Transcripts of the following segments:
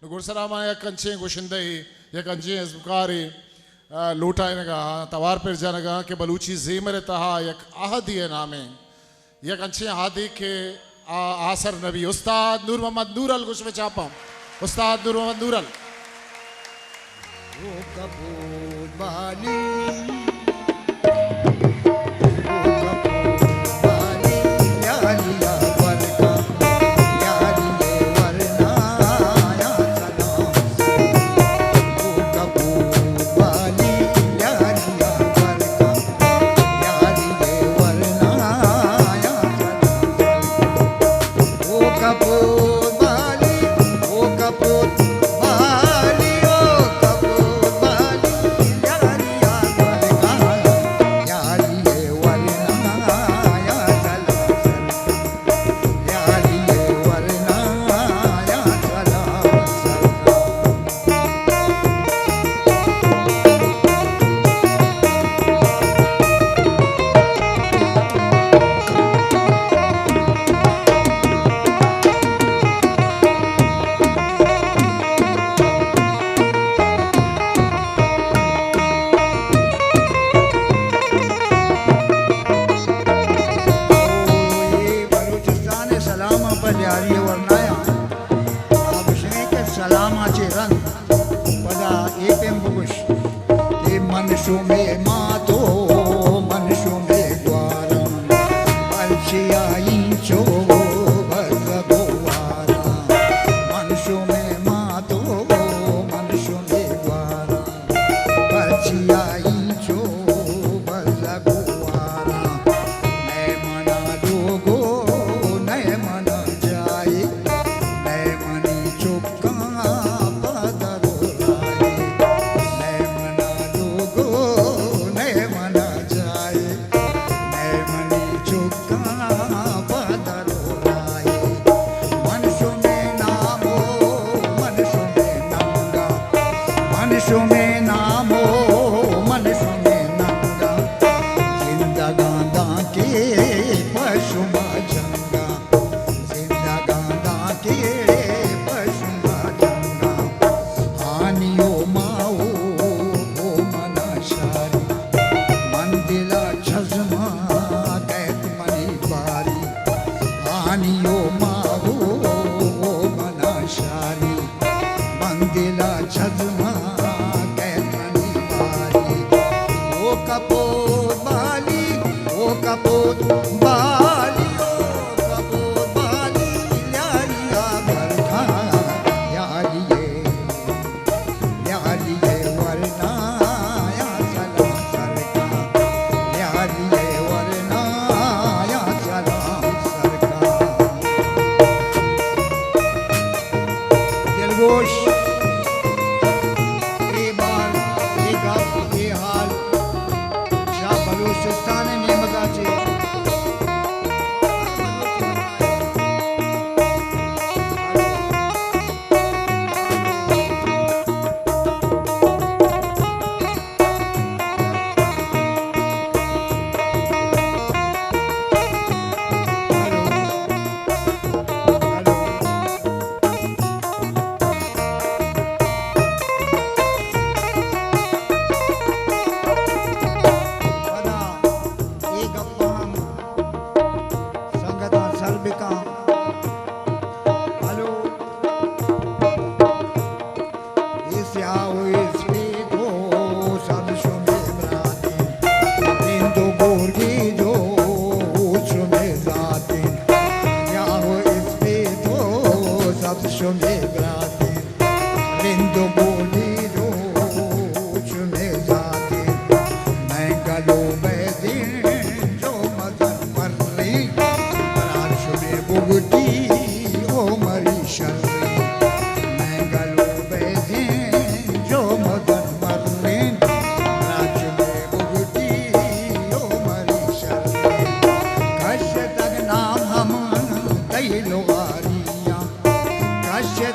गुरसलामा या कंचे गुशिंदई या कंचे ज़ुकारी लूटाएगा तवार पर जानेगा कि बलूची ज़ीमर तहा एक आहदी नामे या कंचे आहदी के आसर नबी उस्ताद नूर मोहम्मद नूरल कुछ में चापा उस्ताद नूर मोहम्मद नूरल वो कपूर वाली सलामाचे रंग पदा एपेम बुगुश के मनशो में मातो मनशो में ग्वारा पलचिया इंचो भगवारा मनशो में मातो मनशो में ग्वारा पलचिया इंचो भगवारा नए मना लोगो नए मना जाए नए मनी चुका मनुष्यों में नाम हो मनुष्यों में नंगा जिंदगांदा के पशु जंगा जिंदगांदा के पशु जंगा हानियो माओ ओ मना शारी मंदिला छजमा कैत मनी बारी हानियो माओ ओ मना शारी मंदिला छजमा कपूर बाली ओ कपूर बाली ओ कपूर बाली यारिया बरखा यारिये वरना या सलाम सरका यारिये वरना या सलाम सरका दिलगोश बलूचिस्तान नेमगाचे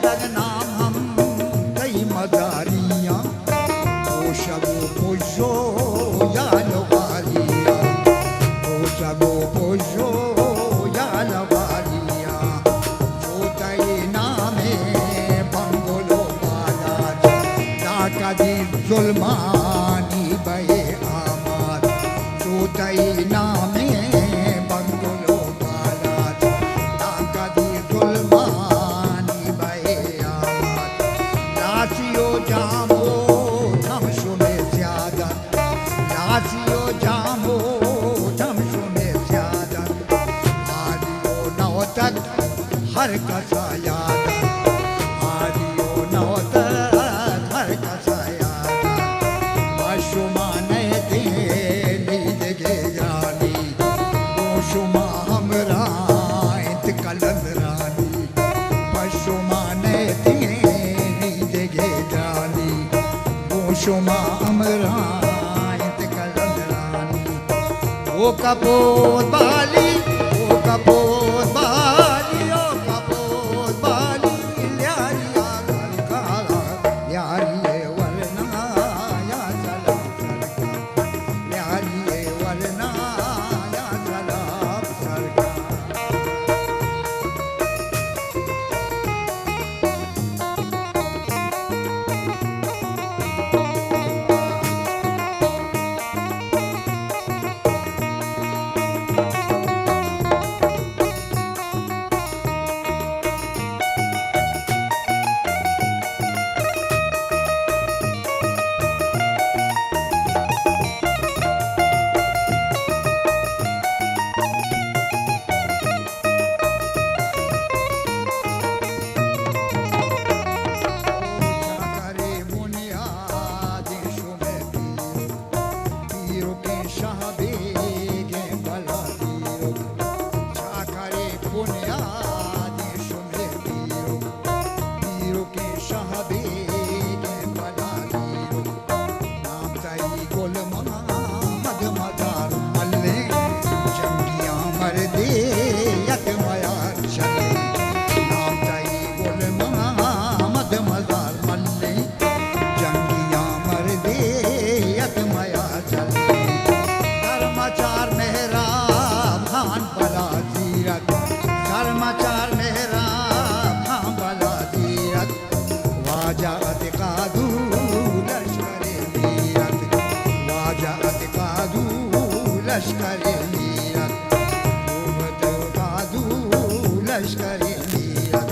तग नाम हम कई मदार काजी जुल्मानी बहे आमाद चोतई नामे बंगुलो कालात काजी जुल्मानी बहे आमाद लासियो जामो धमशु में ज्यादा लासियो जामो धमशु में ज्यादा आदियो नौतक हर कसा याद आदियो नौतक हर कसा याद शुमाने दे नीद गे जानी शुमा हमरा इंत कलंद रानी पशुमाने दे नीद गे जानी शुमा हमरा इंत कलंद रानी ओ कपूर बाली ओ कपूर बाली ओ कपूर बाली ल्यारिया गलकारा यारिये वरना या सलाम सरकार यारिये वरना या सलाम सरकार करे बुनियादी शुमे पीरो के शाहबे के भला पीरो करे बुनियादी शुमे पीरो के शाहबे के भला पीरो नाम ताई गोल मोहम्मद मदार मल्ले जंगिया मर्दे यक मयार चले नाम ताई गोल मोहम्मद मदार मल्ले जंगिया मर्दे यक मया चले कर्मचार मेहरा भान बला जीरत कर्मचार मेहरा भान बला जीरत वाजात कादू लश्करे मीरत वाजात कादू लश्करे मीरत कादू लश्करे मीरत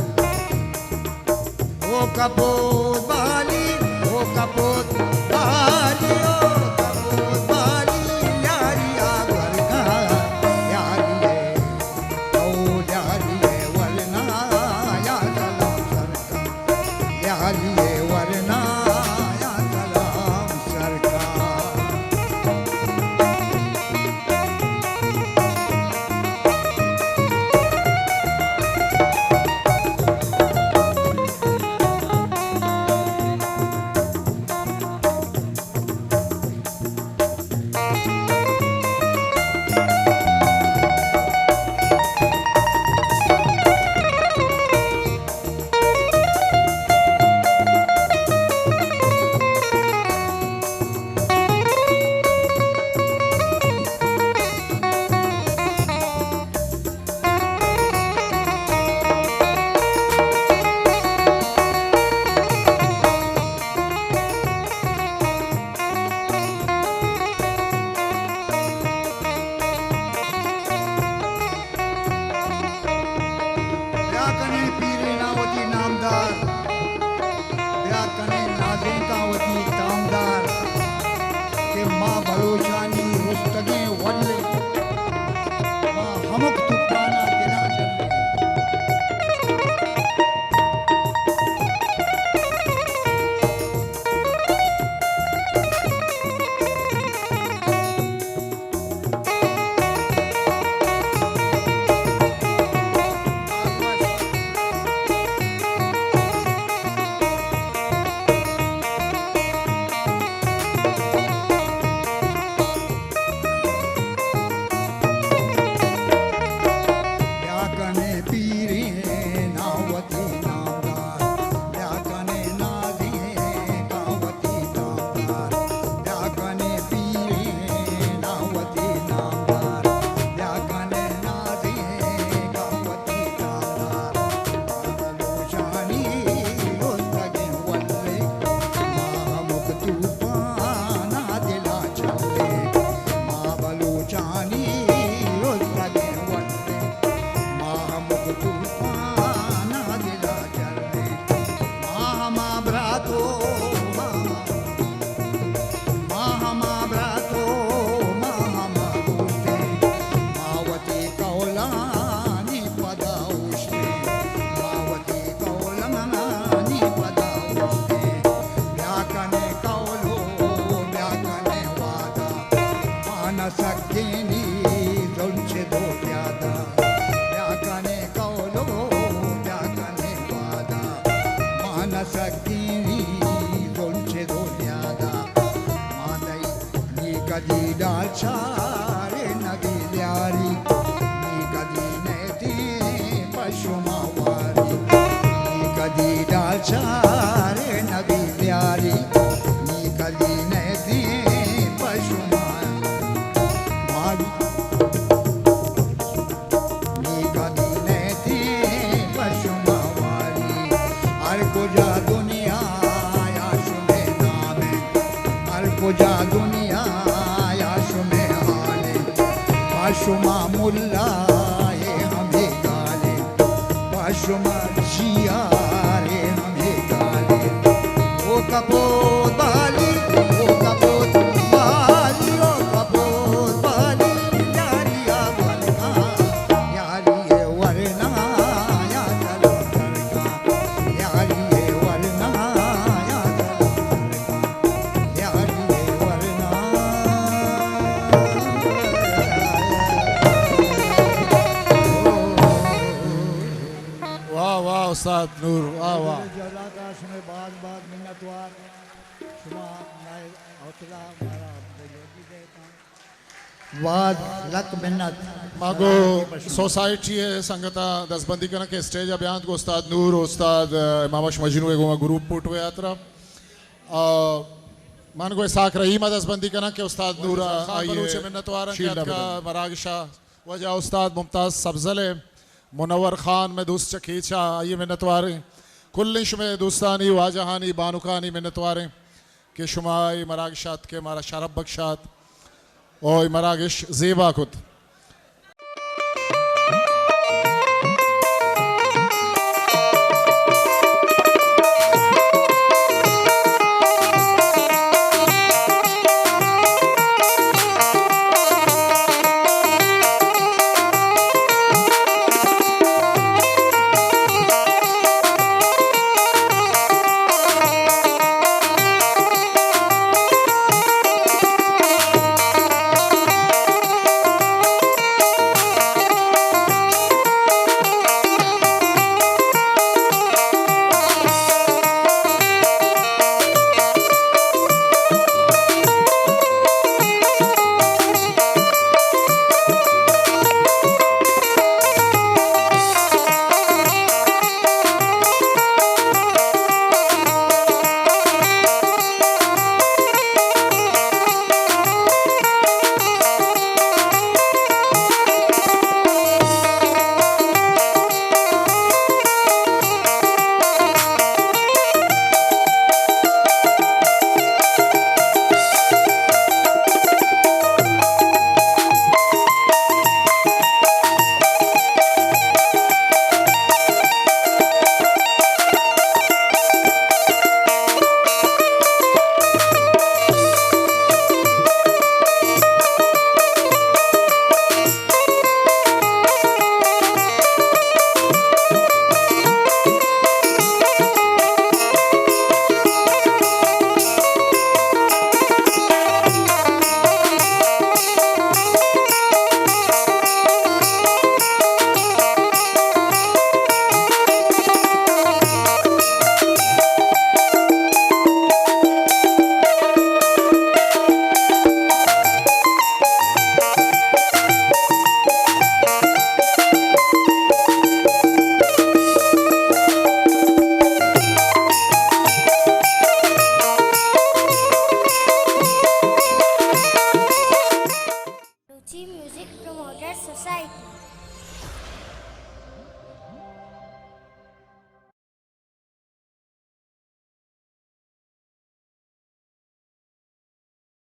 ओ कपूर बाली ओ कपूर बाली ओ कपूर बाली यारिया वरना यारिये ओ यारिये वरना या सलाम सरकार यारिये वरना या सलाम सरकार व्याकने पीरे नावती नामदार व्याकने नाजे कावती तामदार के माँ बलोचानी रुस्तगे वल्ले माँ हमक तुकाना दिना चले Sakini dolce dogliada Madai ni kadi dalciare nagigliari ni kadi neti pashumawari ni kadi dalciare nagigliari ni kadi neti pashumawari ni kadi neti pashumawari Har kuja dunia ya shume naame Har kuja dunia ya shume hale Pashuma mulla ye hame gale Pashuma jia re hame gale O kapod bali O kapod bali O kapod bali Yari ya warna Yari ye warna Ya dalo karka Yari ye warna Ya dalo karka Yari ye warna वाह वाह उस्ताद नूर वाह वाह जलाका समय बाद बाद मिन्नतवार शुमा मैं हौसला मारा बेलोगी देता वाद लक मिन्नत मागो सोसाइटी है संगता दसबंदी करना के स्टेज अभियान को उस्ताद नूर उस्ताद इमामश मजनू एगो ग्रुप पुट हुए यात्रा मान को साक रही दसबंदी करना के उस्ताद नूर आइए मिन्नतवार का मरागशा वजह उस्ताद मुमताज सब्जले मुनव्वर खान में दूस चकीचा आइए मिन्नतवारें कुल्लिश में दोस्तानी वाजहानी बानुकानी मिन्नतवारें के शुमाई मरागशात के मारा शरब बख्शात और मरागिश जेबा खुद